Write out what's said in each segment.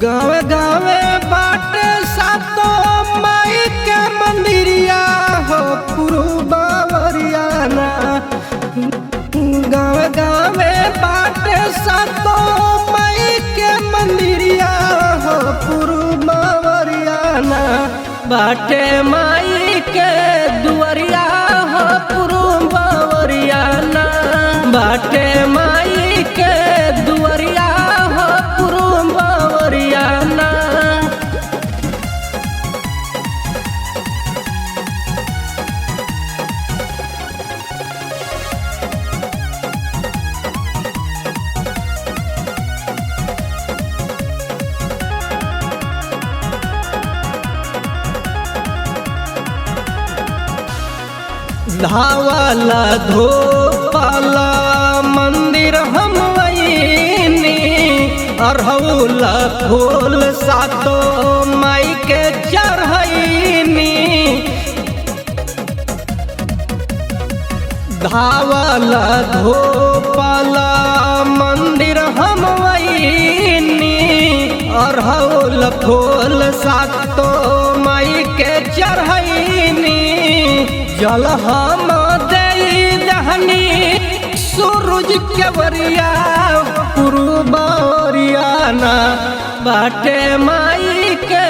गावे गावे बाटे सातो माई के मंदिरिया हो पुरु बावरियाना। गावे गावे बाटे सातो माई के मंदिरिया हो पुरु बावरियाना। बाटे माई के दुआरिया हो पुरु बावरियाना। बाटे माई के दुआरिया हो पुरु बावरियाना। धावाला धोपाला मंदिर हम वहीनी। अरहुला फूल सातो माई के चढ़ैनी। धावाला धोपाला मंदिर हम वहीनी। अरहुल फूल सातो माई के चढ़ैनी। जल हम दहनी सूरज के बरिया पुरु बावरियाना। बाटे माई के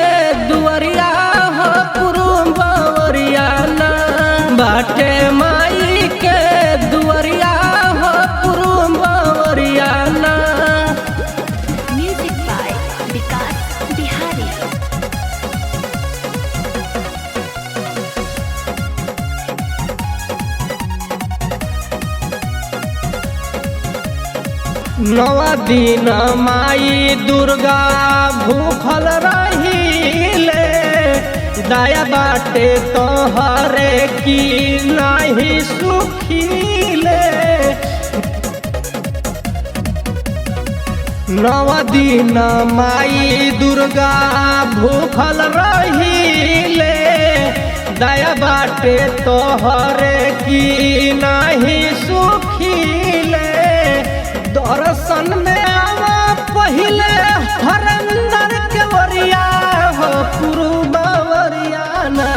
दुआरिया हो पुरु बावरियाना। बाटे माई के दुआरिया हो पुरु बावरियाना। म्यूजिक बाय विकास बिहारी। नवा दिन माई दुर्गा भूखल रहीले। दया बाटे तोहरे की नहीं सुखीले। नवा दिन माई दुर्गा भूखल रहीले। दया बाटे तोहरे की नहीं सुखीले। दर्शन में आवा पहिले हरंदर के वरिया हो पुरु बावरियाना।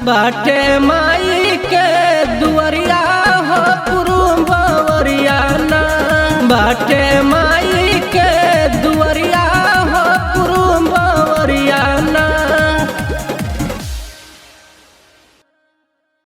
बाटे माई के दुआरिया हो पुरु बावरियाना। बाटे माई